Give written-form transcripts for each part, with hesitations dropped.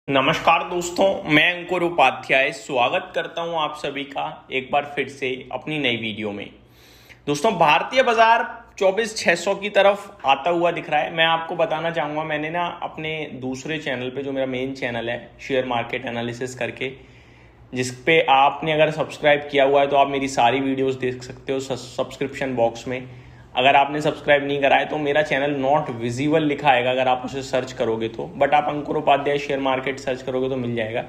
नमस्कार दोस्तों, मैं अंकुर उपाध्याय स्वागत करता हूं आप सभी का एक बार फिर से अपनी नई वीडियो में। दोस्तों, भारतीय बाजार 24,600 की तरफ आता हुआ दिख रहा है। मैं आपको बताना चाहूँगा, मैंने ना अपने दूसरे चैनल पे, जो मेरा मेन चैनल है शेयर मार्केट एनालिसिस करके, जिस पे आपने अगर सब्सक्राइब किया हुआ है तो आप मेरी सारी वीडियोस देख सकते हो सब्सक्रिप्शन बॉक्स में। अगर आपने सब्सक्राइब नहीं करा है तो मेरा चैनल नॉट विजिबल लिखा आएगा अगर आप उसे सर्च करोगे तो, बट आप अंकुर उपाध्याय शेयर मार्केट सर्च करोगे तो मिल जाएगा।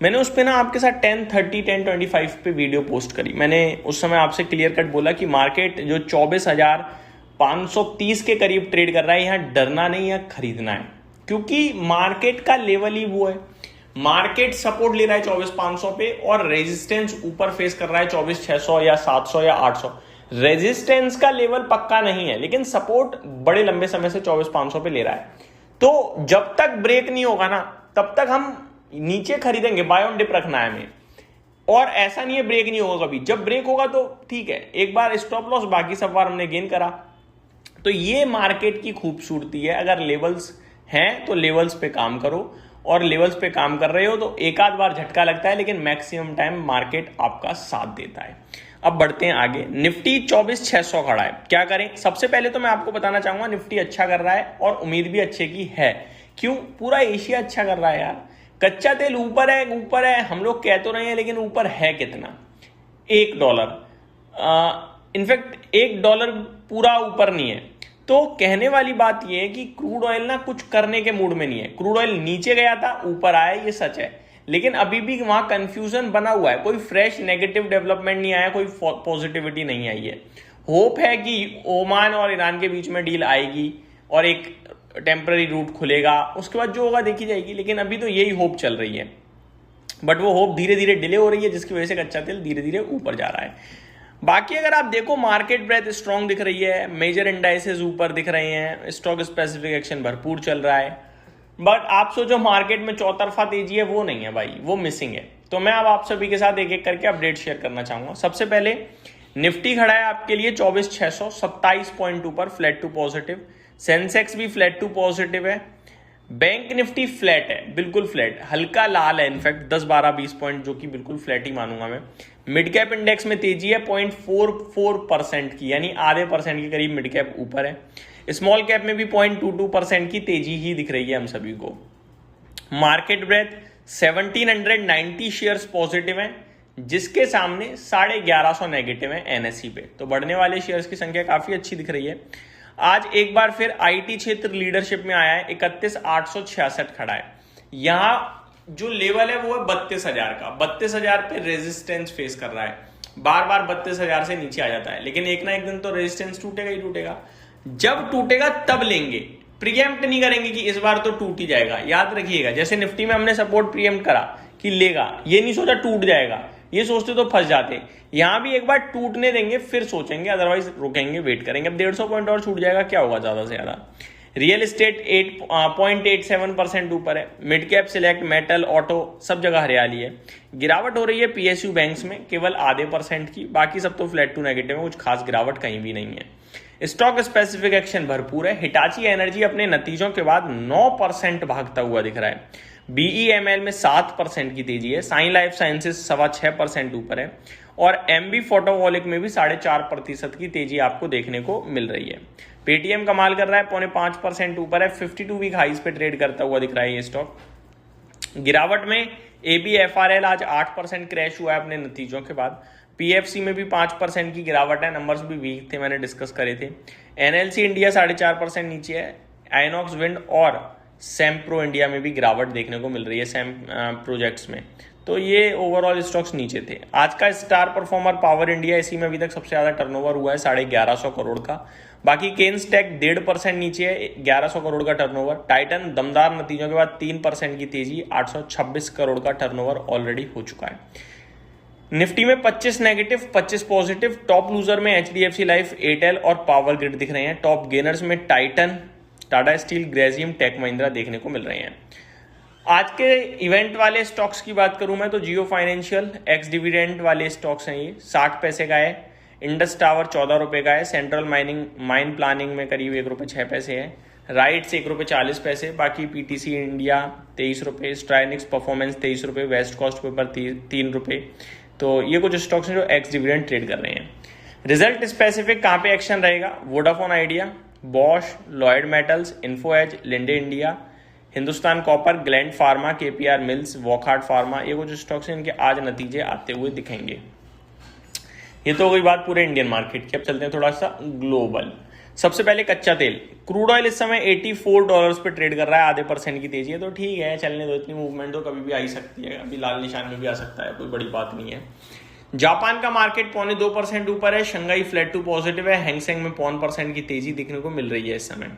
मैंने उस पर ना आपके साथ 10:30 10:25 पे वीडियो पोस्ट करी। मैंने उस समय आपसे क्लियर कट बोला कि मार्केट जो 24,530 के करीब ट्रेड कर रहा है, यहाँ डरना नहीं है, खरीदना है, क्योंकि मार्केट का लेवल ही वो है। मार्केट सपोर्ट ले रहा है 24,500 पे और रेजिस्टेंस ऊपर फेस कर रहा है 24,600 या 700 या 800। रेजिस्टेंस का लेवल पक्का नहीं है, लेकिन सपोर्ट बड़े लंबे समय से 24,500 पे ले रहा है। तो जब तक ब्रेक नहीं होगा ना, तब तक हम नीचे खरीदेंगे। बाय ऑन डिप रखना है हमें, और ऐसा नहीं है ब्रेक नहीं होगा कभी। जब ब्रेक होगा तो ठीक है, एक बार स्टॉप लॉस, बाकी सब बार हमने गेन करा। तो ये मार्केट की खूबसूरती है। अगर लेवल्स हैं तो लेवल्स पे काम करो, और लेवल्स पे काम कर रहे हो तो एक आध बार झटका लगता है, लेकिन मैक्सिमम टाइम मार्केट आपका साथ देता है। अब बढ़ते हैं आगे। निफ्टी 24,600 खड़ा है। क्या करें? सबसे पहले तो मैं आपको बताना चाहूंगा, निफ्टी अच्छा कर रहा है और उम्मीद भी अच्छे की है। क्यों? पूरा एशिया अच्छा कर रहा है यार। कच्चा तेल ऊपर है, ऊपर है, हम लोग कह तो रहे हैं, लेकिन ऊपर है कितना? $1। इनफैक्ट $1 पूरा ऊपर नहीं है। तो कहने वाली बात यह है कि क्रूड ऑयल ना कुछ करने के मूड में नहीं है। क्रूड ऑयल नीचे गया था, ऊपर आया, ये सच है, लेकिन अभी भी वहां कंफ्यूजन बना हुआ है। कोई फ्रेश नेगेटिव डेवलपमेंट नहीं आया, कोई पॉजिटिविटी नहीं आई है। होप है कि ओमान और ईरान के बीच में डील आएगी और एक टेम्पररी रूट खुलेगा, उसके बाद जो होगा देखी जाएगी, लेकिन अभी तो यही होप चल रही है। बट वो होप धीरे धीरे डिले हो रही है, जिसकी वजह से कच्चा तेल धीरे धीरे ऊपर जा रहा है। बाकी अगर आप देखो, मार्केट ब्रेथ स्ट्रांग दिख रही है, मेजर इंडाइसेस ऊपर दिख रहे हैं, स्टॉक स्पेसिफिक एक्शन भरपूर चल रहा है। बट आप सोचो मार्केट में चौतरफा तेजी है, वो नहीं है भाई, वो मिसिंग है। तो मैं अब आप सभी के साथ एक एक करके अपडेट शेयर करना चाहूंगा। सबसे पहले निफ्टी खड़ा है आपके लिए 24,600, 27 पॉइंट ऊपर, फ्लैट टू पॉजिटिव। सेंसेक्स भी फ्लैट टू पॉजिटिव है। बैंक निफ्टी फ्लैट है, बिल्कुल फ्लैट, हल्का लाल है, इनफैक्ट 10 12 20 पॉइंट, जो कि बिल्कुल फ्लैट ही मानूंगा मैं। मिड कैप इंडेक्स में तेजी है 0.44% की, यानी आधे परसेंट के करीब मिड कैप ऊपर है। स्मॉल कैप में भी 0.22% की तेजी ही दिख रही है हम सभी को। मार्केट ब्रेथ 1790 शेयर्स पॉजिटिव हैं, जिसके सामने 1150 नेगेटिव है एनएसई पे। तो बढ़ने वाले शेयर्स की संख्या काफी अच्छी दिख रही है। आज एक बार फिर आईटी क्षेत्र लीडरशिप में आया है, 31,866 खड़ा है। यहां जो लेवल है वो है 32,000 का। 32,000 पे रेजिस्टेंस फेस कर रहा है, बार बार 32,000 से नीचे आ जाता है, लेकिन एक ना एक दिन तो रेजिस्टेंस टूटेगा ही टूटेगा। जब टूटेगा तब लेंगे, प्रीएम्प्ट नहीं करेंगे कि इस बार तो टूट ही जाएगा। याद रखिएगा, जैसे निफ्टी में हमने सपोर्ट प्रीएम्प्ट करा कि लेगा, ये नहीं सोचा टूट जाएगा, ये सोचते तो फंस जाते। यहां भी एक बार टूटने देंगे फिर सोचेंगे, अदरवाइज रुकेंगे, वेट करेंगे। अब 150 पॉइंट और छूट जाएगा, क्या होगा ज्यादा से ज्यादा। रियल एस्टेट 8.87% ऊपर है। Mid cap, select, metal, auto, सब जगह हरियाली है। गिरावट हो रही है पीएसयू बैंक्स में केवल आधे % की, बाकी सब तो फ्लैट टू नेगेटिव है, कुछ खास गिरावट कहीं भी नहीं है। स्टॉक स्पेसिफिक एक्शन भरपूर है। हिटाची एनर्जी अपने नतीजों के बाद 9% भागता हुआ दिख रहा है। बीईएमएल में 7% की तेजी है। साइन लाइफ साइंसेज 6.25% ऊपर है, और एमबी फोटोवॉलिक में भी 4.5% की तेजी आपको देखने को मिल रही है। पेटीएम कमाल कर रहा है, 0.5% ऊपर है, 52 वीक हाइस पे ट्रेड करता हुआ दिख रहा है ये स्टॉक। गिरावट में एबीएफआरएल आज 8% क्रैश हुआ है अपने नतीजों के बाद। पीएफसी में भी 5% की गिरावट है, नंबर्स भी वीक थे, मैंने डिस्कस करे थे। एनएलसी इंडिया 4.5% नीचे है। आइनॉक्स विंड और सैम्प्रो इंडिया में भी गिरावट देखने को मिल रही है, सैम प्रोजेक्ट्स में। तो ये ओवरऑल स्टॉक्स नीचे थे। आज का स्टार परफॉर्मर पावर इंडिया, इसी में अभी तक सबसे ज्यादा टर्नओवर हुआ है 1150 करोड़ का। बाकी केन्स टेक 1.5% नीचे है, 1100 करोड़ का टर्नओवर। टाइटन दमदार नतीजों के बाद 3% की तेजी, 826 करोड़ का टर्नओवर ऑलरेडी हो चुका है। निफ्टी में 25 नेगेटिव, 25 पॉजिटिव। टॉप लूजर में एचडीएफसी लाइफ, एयरटेल और पावर ग्रिड दिख रहे हैं। टॉप गेनर्स में Titan, Tata steel, Grasim, tech Mahindra देखने को मिल रहे हैं। आज के इवेंट वाले स्टॉक्स की बात करूं मैं तो जियो फाइनेंशियल, एक्स डिविडेंड वाले स्टॉक्स हैं ये, 60 पैसे का है। इंडस टावर 14 रुपए का है। सेंट्रल माइन प्लानिंग में करीब 1 रुपये 6 पैसे है। राइट्स ₹1.40, बाकी पीटीसी इंडिया ₹23, स्ट्राइनिक्स परफॉर्मेंस ₹23, वेस्ट कोस्ट पेपर ₹3। तो ये कुछ स्टॉक्स हैं जो एक्स डिविडेंड ट्रेड कर रहे हैं। रिजल्ट स्पेसिफिक कहाँ पे एक्शन रहेगा? Vodafone Idea, Bosch, Lloyds Metals, Info Edge, Linde India, Hindustan Copper, Gland Pharma, KPR Mills, Wockhardt Pharma, ये कुछ स्टॉक्स हैं इनके आज नतीजे आते हुए दिखेंगे। ये तो हो गई बात पूरे इंडियन मार्केट की। अब चलते हैं थोड़ा सा ग्लोबल। सबसे पहले कच्चा तेल। क्रूड ऑयल इस समय $84 पे ट्रेड कर रहा है, आधे % की तेजी है, तो ठीक है, चलने दो, इतनी मूवमेंट तो कभी भी आ ही सकती है, अभी लाल निशान में भी आ सकता है, कोई बड़ी बात नहीं है। जापान का मार्केट 0.25% ऊपर है, शंघाई फ्लैट टू पॉजिटिव है, हैंगसेंग में 0.5% की तेजी देखने को मिल रही है इस समय।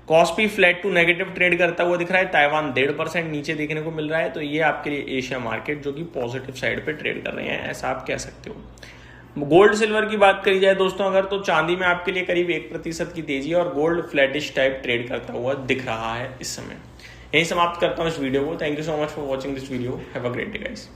KOSPI flat to negative trade करता हुआ दिख रहा है, ताइवान 1.5% नीचे देखने को मिल रहा है। तो ये आपके लिए एशिया मार्केट जो कि पॉजिटिव साइड पे ट्रेड कर रहे हैं, ऐसा आप कह सकते हो। गोल्ड सिल्वर की बात करी जाए दोस्तों अगर, तो चांदी में आपके लिए करीब 1% की तेजी है और गोल्ड फ्लैटिश टाइप ट्रेड करता हुआ दिख रहा है इस समय। यही समाप्त करता हूँ इस वीडियो को। Thank you so much for watching this video. Have a great day guys.